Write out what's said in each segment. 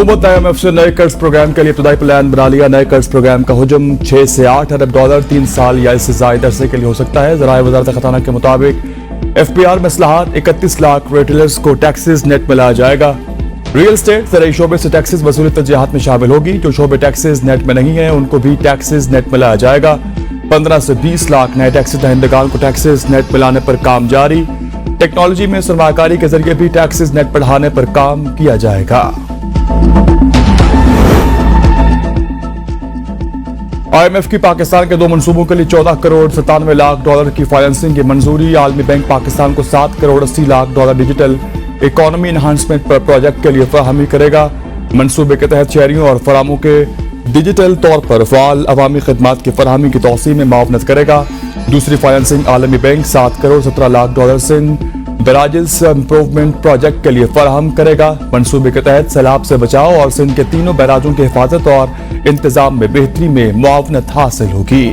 हुकूमत IMF से नए कर्ज प्रोग्राम के लिए इब्तदाई प्लान बना लिया। नए कर्ज प्रोग्राम का हुजम 6 से 8 अरब डॉलर 3 साल या इससे ज़ायद अरसे के लिए हो सकता है। ज़राए वज़ारत ख़ज़ाना के मुताबिक FPR में इस्लाहात 31 लाख रिटेलर्स को टैक्सेस नेट में लाया जाएगा। रियल एस्टेट ज़राई शोबे से टैक्सेस वसूली तर्जीहात में शामिल होगी। जो शोबे टैक्सेस नेट में नहीं है उनको भी टैक्सेस नेट में लाया जाएगा। 15 से 20 लाख नए टैक्सेस दहिंदगान को टैक्सेस नेट में लाने पर काम जारी। टेक्नोलॉजी में सरमाकारी के जरिए भी टैक्सेस नेट बढ़ाने पर काम किया जाएगा। IMF की पाकिस्तान के 2 मंसूबों के लिए 14 करोड़ 97 लाख डॉलर की फाइनेंसिंग की मंजूरी। आलमी बैंक पाकिस्तान को 7 crore 80 lakh dollar digital economy enhancement पर प्रोजेक्ट के लिए फराहमी करेगा। मंसूबे के तहत शहरियों और फरामों के डिजिटल तौर पर फ़ाल अवामी खदमात की फराहमी की तौसीह में मुआवनत करेगा। दूसरी फाइनेंसिंग आलमी bank 7 crore 17 lakh dollar Sindh barrages improvement project के लिए फराहम करेगा। मंसूबे के तहत सैलाब से बचाव और सिंध के तीनों बैराजों की हिफाजत और इंतजाम में बेहतरी में मुआवनत हासिल होगी।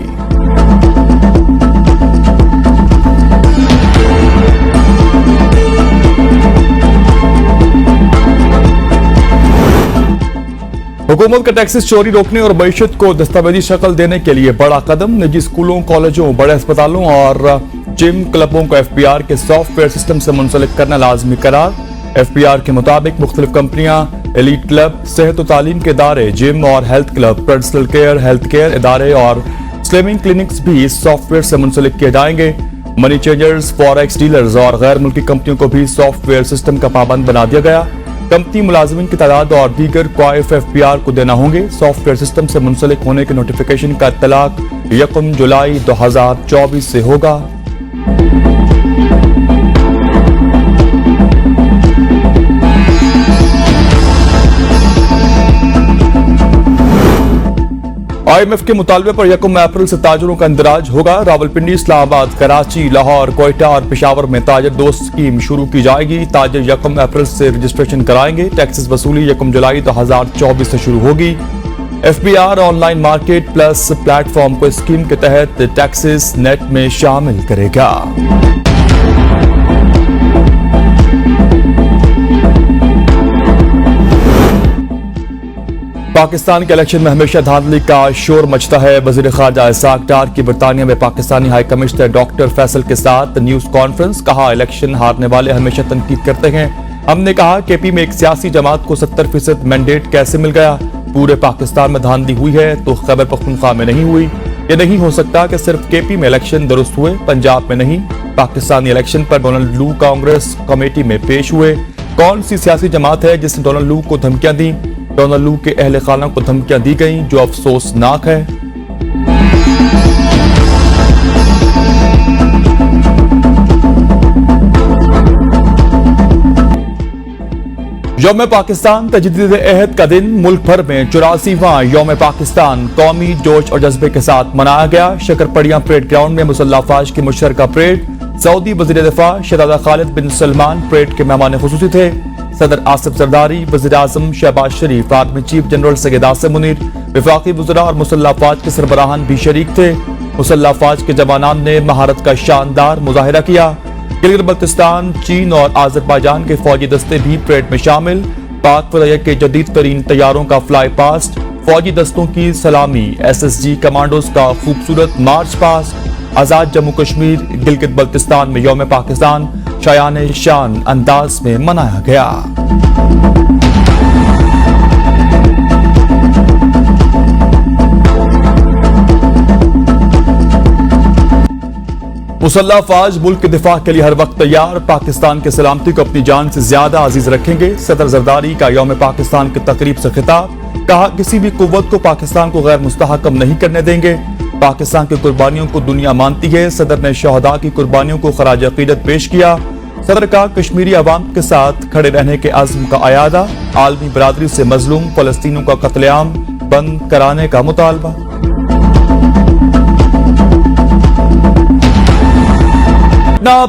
हुकूमत का टैक्सेस चोरी रोकने और मईशत को दस्तावेजी शक्ल देने के लिए बड़ा कदम। निजी स्कूलों, कॉलेजों, बड़े अस्पतालों और जिम क्लबों को FPR के सॉफ्टवेयर सिस्टम से मुंसलिक करना लाजमी करार। FPR के मुताबिक मुख्तलिफ कंपनियां, एलीट क्लब, सेहत और तालीम के इदारे, जिम और health club, personal care, health care इदारे और स्लिमिंग क्लिनिक्स भी इस सॉफ्टवेयर से मुंसलिक किए जाएंगे। मनी चेंजर्स, फॉरेक्स डीलर्स और गैर मुल्की कंपनियों को भी सॉफ्टवेयर सिस्टम का पाबंद बना दिया गया। कंपनी मुलाजिमिन की तादाद और दीगर क्वाइफ FPR को देना होंगे। सॉफ्टवेयर सिस्टम से मुंसलिक होने के नोटिफिकेशन का इत्तलाक 1 जुलाई 2024 से होगा। IMF के मुतालबे पर 1 अप्रैल से ताजरों का इंदराज होगा। रावलपिंडी, इस्लामाबाद, कराची, लाहौर, कोयटा और पेशावर में ताजर दोस्त स्कीम शुरू की जाएगी। ताजर 1 अप्रैल से रजिस्ट्रेशन कराएंगे। टैक्सेस वसूली 1 जुलाई 2024 से शुरू होगी। FPR online market plus platform को स्कीम के तहत टैक्सेस नेट में शामिल करेगा। पाकिस्तान के इलेक्शन में हमेशा धांधली का शोर मचता है। वजीर खारजा इसाक डार की बरतानिया में Pakistani high commissioner doctor Faisal के साथ न्यूज कॉन्फ्रेंस। कहा, इलेक्शन हारने वाले हमेशा तनकीद करते हैं। हमने कहा, KP में एक सियासी जमात को 70% मैंडेट कैसे मिल गया? पूरे पाकिस्तान में धांधली हुई है तो खैबर पख्तूनख्वा में नहीं हुई। ये नहीं हो सकता कि सिर्फ KP में इलेक्शन दुरुस्त हुए, पंजाब में नहीं। पाकिस्तानी इलेक्शन पर डोनाल्ड लू कांग्रेस कमेटी में पेश हुए। कौन सी सियासी जमात है जिसने डोनाल्ड लू को धमकियां दी? डोनाल्ड लू के अहले खाना को धमकियां दी गई, जो अफसोसनाक है। यौम पाकिस्तान तजदीद अहद का दिन मुल्क भर में 84वां यौम पाकिस्तान कौमी जोश और जज्बे के साथ मनाया गया। शकरपड़िया परेड ग्राउंड में मुसल्लह अफवाज की मुशतरका परेड। सऊदी वज़ीर दिफा शहजादा खालिद बिन सलमान परेड के मेहमान खुसूसी थे। सदर आसिफ जरदारी, वज़ीर आज़म Shahbaz Sharif, army chief general Syed Asim Munir, वफाकी वज़रा और मुसल्लह अफवाज के सरबराहान भी शरीक थे। मुसल्लह अफवाज के जवानान ने महारत का शानदार मुजाहिरा किया। गिलगित बल्तिस्तान, चीन और आज़रबाईजान के फौजी दस्ते भी परेड में शामिल। पाक फ़ज़ाइया के जदीद तरीन तैयारों का फ्लाई पास्ट, फौजी दस्तों की सलामी, SSG कमांडोज का खूबसूरत मार्च पास्ट। आज़ाद जम्मू कश्मीर गिलगित बल्तिस्तान में यौम पाकिस्तान शायान शान अंदाज में मनाया गया। मुसल्लह अफवाज मुल्क के दिफा के लिए हर वक्त तैयार। पाकिस्तान के सलामती को अपनी जान से ज्यादा अजीज रखेंगे। सदर जरदारी का यौम पाकिस्तान की तकरीब से खिताब। कहा, किसी भी कुव्वत को पाकिस्तान को गैर मुस्तहकम नहीं करने देंगे। पाकिस्तान की कुर्बानियों को दुनिया मानती है। सदर ने शहदा की कुर्बानियों को खराज अकीदत पेश किया। सदर का कश्मीरी अवाम के साथ खड़े रहने के अज़्म का अयादा। आलमी बरादरी से मजलूम फलस्तीनों का कत्लेआम बंद कराने का मुतालबा।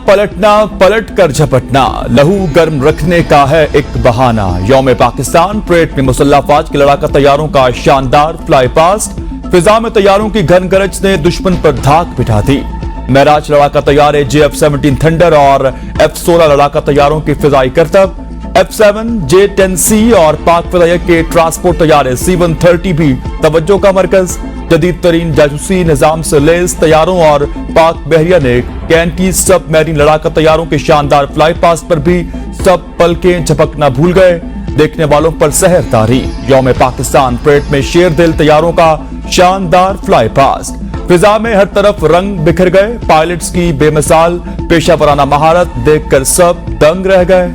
पलटना पलट कर झपटना, लहू गर्म रखने का है एक बहाना। यौम पाकिस्तान परेड में मुसल्लह अफवाज के लड़ाका तैयारों का शानदार फ्लाई पास्ट। फिजा में तैयारों की घन गरज ने दुश्मन पर धाक बिठा दी। महराज लड़ाका तैयारे JF-17 थंडर और F-16 लड़ाका तैयारों की फिजाई करतब। F7, J10C और पाक फदाइया के ट्रांसपोर्ट तैयारे C-130 भी तवज्जो का मरकज। जदीद तरीन जासूसी निजाम से लैस तैयारों और पाक बहरिया ने कैंटी सब मैरीन लड़ाकर तैयारों के शानदार फ्लाई पास पर भी सब पलकें झपकना भूल गए। देखने वालों पर सहर तारी। यौम पाकिस्तान परेड में शेर दिल तैयारों का शानदार फ्लाई पास। फिजा में हर तरफ रंग बिखर गए। पायलट्स की बेमिसाल पेशा वराना महारत देखकर सब दंग रह गए।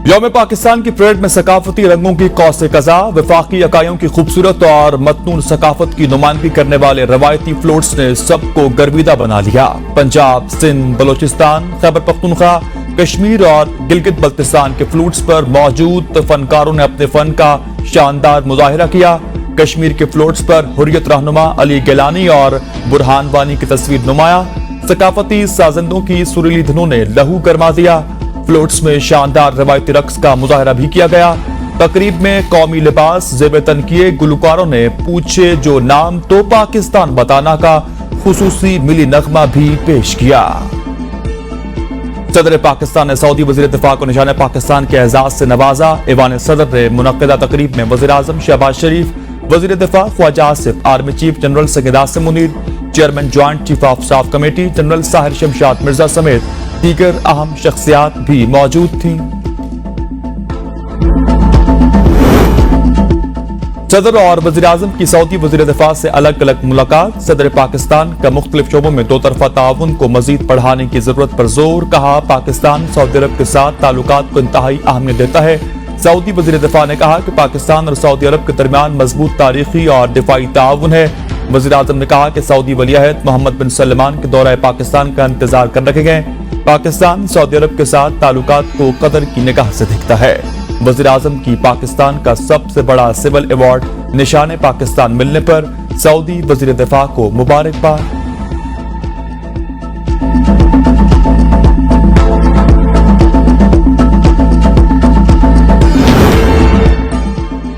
यौम पाकिस्तान की परेड में सकाफती रंगों की कौसे कजा, वफाकी अकाइयों की खूबसूरत और मतनून सकाफत की नुमाइंदगी करने वाले रवायती फ्लोट्स ने सबको गर्विदा बना लिया। पंजाब, सिंध, बलोचिस्तान, खैबर पख्तूनख्वा, कश्मीर और गिलगित बल्तिस्तान के फ्लोट्स पर मौजूद फनकारों ने अपने फन का शानदार मुजाहिरा किया। कश्मीर के फ्लोट्स पर हुर्रियत रहनुमा अली गिलानी और बुरहान वानी की तस्वीर नुमाया। सकाफती साजिंदों की सुरीली धुनों ने लहू गरमा दिया। फ्लोट्स में शानदार रवायती रक्स का मुजाहिरा भी किया गया। तकरीब में कौमी लिबास ज़ेब तनकिए गुलकारों ने पूछे जो नाम तो पाकिस्तान बताना का खुसूसी मिली नगमा भी पेश किया। सदर पाकिस्तान ने सऊदी वज़ीर दिफा को निशान पाकिस्तान के एजाज से नवाजा। ईवान सदर ने मुनक्किदा तकरीब में वज़ीर आज़म शहबाज शरीफ, वज़ीर दिफा Khawaja Asif, army chief general Syed Asim Munir, chairman joint chief of staff committee general Sahir Shamshad Mirza समेत दीगर अहम शख्सियात भी मौजूद थीं। सदर और वज़ीर आज़म की सऊदी वज़ीर दिफा से अलग अलग मुलाकात। सदर पाकिस्तान का मुख्तलिफ शोबों में दो तरफा ताउन को मजीद बढ़ाने की जरूरत पर जोर। कहा पाकिस्तान सऊदी अरब के साथ ताल्लुकात को इंतहाई अहमियत देता है। सऊदी वज़ीर दिफा ने कहा कि पाकिस्तान और सऊदी अरब के दरमियान मजबूत तारीखी और दिफाई ताउन है। वज़ीर आज़म ने कहा कि सऊदी वलीअहद मोहम्मद बिन सलमान के दौरे पाकिस्तान का इंतजार कर रखे गए। पाकिस्तान सऊदी अरब के साथ ताल्लुकात को कदर की निगाह से देखता है। वज़ीर आज़म की पाकिस्तान का सबसे बड़ा सिविल अवार्ड निशान पाकिस्तान मिलने पर सऊदी वज़ीर दिफा को मुबारकबाद।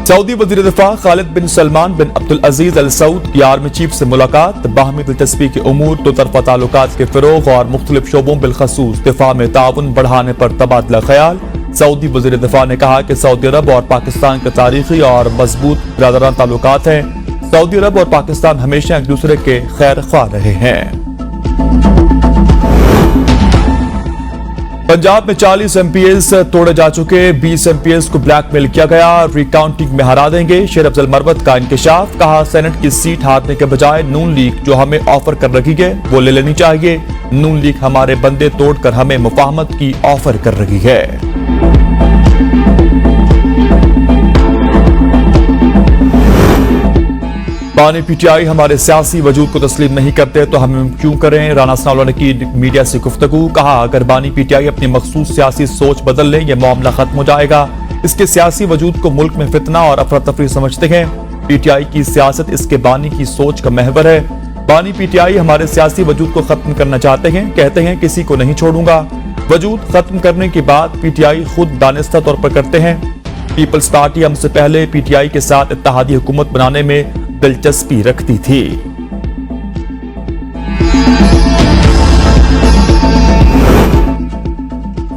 सऊदी वज़ीर दिफा खालिद बिन सलमान बिन अब्दुल अजीज अल सऊद की आर्मी चीफ से मुलाकात। बाहमी दिलचस्पी के उमूर, दो तरफा ताल्लुकात के फिरोग और मुख्तलिफ शोबों बिलखसूस दिफा में ताउन बढ़ाने पर तबादला ख्याल। सऊदी वज़ीर दिफा ने कहा कि सऊदी अरब और पाकिस्तान के तारीखी और मजबूत बिरादराना ताल्लुकात हैं। सऊदी अरब और पाकिस्तान हमेशा एक दूसरे के खैर ख्वाह रहे हैं। पंजाब में 40 MPs तोड़े जा चुके, 20 MPs को ब्लैकमेल किया गया, रिकाउंटिंग में हरा देंगे। शेर अफजल मरवत का इंकशाफ। कहा सेनेट की सीट हारने के बजाय नून लीग जो हमें ऑफर कर रही है वो ले लेनी चाहिए। नून लीग हमारे बंदे तोड़कर हमें मुफाहमत की ऑफर कर रही है। बानी PTI हमारे सियासी वजूद को तस्लीम नहीं करते तो हम क्यों करें। राना सनाउल्लाह ने की मीडिया से गुफ्तगू। कहा अगर बानी PTI अपनी मखसूस सियासी सोच बदल ले यह मामला खत्म हो जाएगा। इसके सियासी वजूद को मुल्क में फितना और अफरा तफरी समझते हैं। PTI की सियासत इसके बानी की सोच का महवर है। बानी PTI हमारे सियासी वजूद को खत्म करना चाहते हैं। कहते हैं किसी को नहीं छोड़ूंगा। वजूद खत्म करने की बात PTI खुद दानिस्ता तौर पर करते हैं। पीपल्स पार्टी हमसे पहले PTI के साथ इत्तेहादी हुकूमत बनाने में दिलचस्पी रखती थी।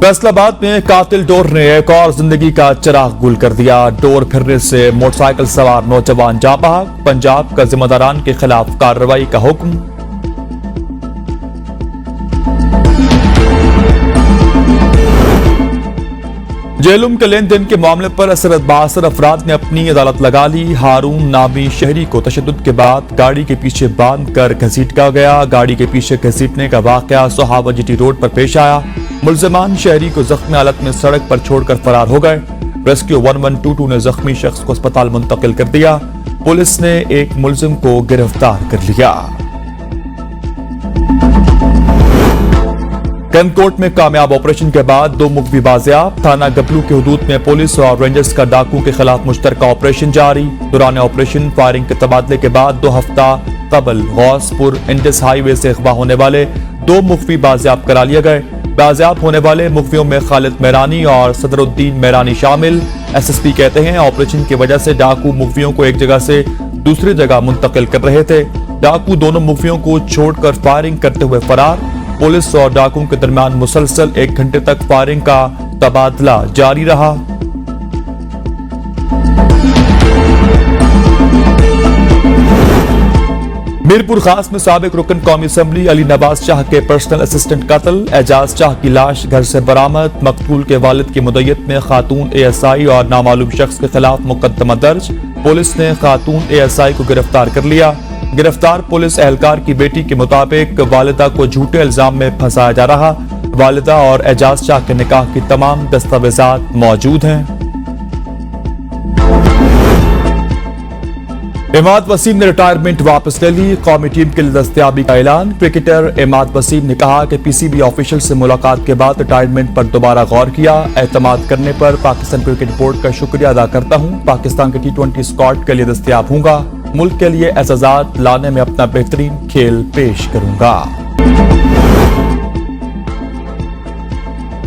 फैसलाबाद में कातिल डोर ने एक और जिंदगी का चिराग गुल कर दिया। डोर फिरने से मोटरसाइकिल सवार नौजवान जाँ बहक। पंजाब का जिम्मेदारान के खिलाफ कार्रवाई का हुक्म। जेलुम के लेन देन के मामले पर असरत बासर अफराद ने अपनी अदालत लगा ली। हारून नामी शहरी को तशद्दुद के बाद गाड़ी के पीछे बांध कर घसीटा गया। गाड़ी के पीछे घसीटने का वाकया सोहावा GT रोड पर पेश आया। मुल्जिमान शहरी को जख्मी हालत में सड़क पर छोड़कर फरार हो गए। रेस्क्यू 1122 ने जख्मी शख्स को अस्पताल मुंतकिल कर दिया। पुलिस ने एक मुल्जिम को गिरफ्तार कर लिया। कैंपकोट में कामयाब ऑपरेशन के बाद 2 मुखबी बाजियाब। थाना गबलू के हुदूद में पुलिस और रेंजर्स का डाकू के खिलाफ मुश्तरका ऑपरेशन जारी। दौरान ऑपरेशन फायरिंग के तबादले के बाद 2 हफ्ता कबल गौसपुर इंडस हाईवे से अगवा होने वाले 2 मुखबी बाजियाब करा लिए गए। बाजियाब होने वाले मुखबियों में खालिद मेहरानी और सदरुद्दीन मेहरानी शामिल। SSP कहते हैं ऑपरेशन की वजह से डाकू मुखबियों को एक जगह से दूसरी जगह मुंतकिल कर रहे थे। डाकू दोनों मुखबियों को छोड़कर फायरिंग करते हुए फरार। पुलिस और डाकुओं के दरमियान मुसलसल 1 घंटे तक फायरिंग का तबादला जारी रहा। मीरपुर खास में साबिक रुकन कौमी असम्बली अली नवाज शाह के पर्सनल असिस्टेंट कत्ल, एजाज शाह की लाश घर से बरामद। मकतूल के वालिद की मुद्दत में खातून ASI और नामालूम शख्स के खिलाफ मुकदमा दर्ज। पुलिस ने खातून ASI को गिरफ्तार कर लिया। गिरफ्तार पुलिस एहलकार की बेटी के मुताबिक वालिदा को झूठे इल्जाम में फंसाया जा रहा। वालिदा और एजाज शाह के निकाह की तमाम दस्तावेजात मौजूद हैं। इमाद वसीम ने रिटायरमेंट वापस ले ली, कौमी टीम के लिए दस्तयाबी का ऐलान। क्रिकेटर इमाद वसीम ने कहा कि PCB ऑफिशियल से मुलाकात के बाद रिटायरमेंट पर दोबारा गौर किया। एतमाद करने पर पाकिस्तान क्रिकेट बोर्ड का शुक्रिया अदा करता हूं। पाकिस्तान के T20 स्क्वाड के लिए दस्तयाब हूंगा। मुल्क के लिए एजाजात लाने में अपना बेहतरीन खेल पेश करूंगा।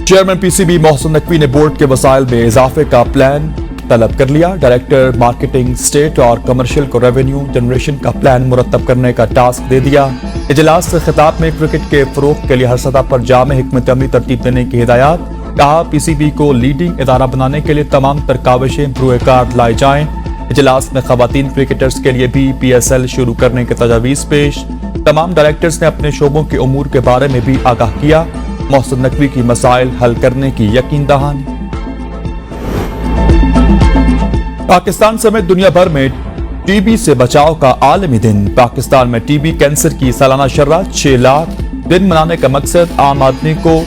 चेयरमैन PCB मोहसिन नकवी ने बोर्ड के वसाइल में इजाफे का प्लान तलब कर लिया। डायरेक्टर मार्केटिंग स्टेट और कमर्शियल को रेवेन्यू जनरेशन का प्लान मुरतब करने का टास्क दे दिया। इजलास से खिताब में क्रिकेट के फरोग के लिए हर सतह पर जामे हिकमत अमली तरतीब देने की हिदायत। कहा PCB को लीडिंग इदारा बनाने के लिए तमाम तरकाविशें बरूएकार लाई जाएं। इजलास में खवातीन क्रिकेटर्स के लिए भी PSL शुरू करने की तजावीज पेश। तमाम डायरेक्टर्स ने अपने शोबों के उमूर के बारे में भी आगाह किया। मोहसिन नकवी की मसाइल हल करने की यकीन दहानी। पाकिस्तान समेत दुनिया भर में TB से बचाव का आलमी दिन। पाकिस्तान में TB कैंसर की सालाना शर्रा 6 लाख। दिन मनाने का मकसद आम आदमी को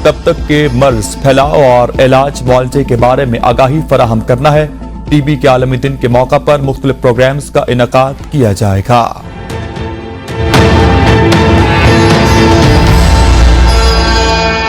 तब तक के मर्ज, फैलाव और इलाज मुआवजे के बारे में आगाही फराहम करना है। TB के आलमी दिन के मौका पर मुख्तलिफ प्रोग्राम्स का इनेकाद किया जाएगा।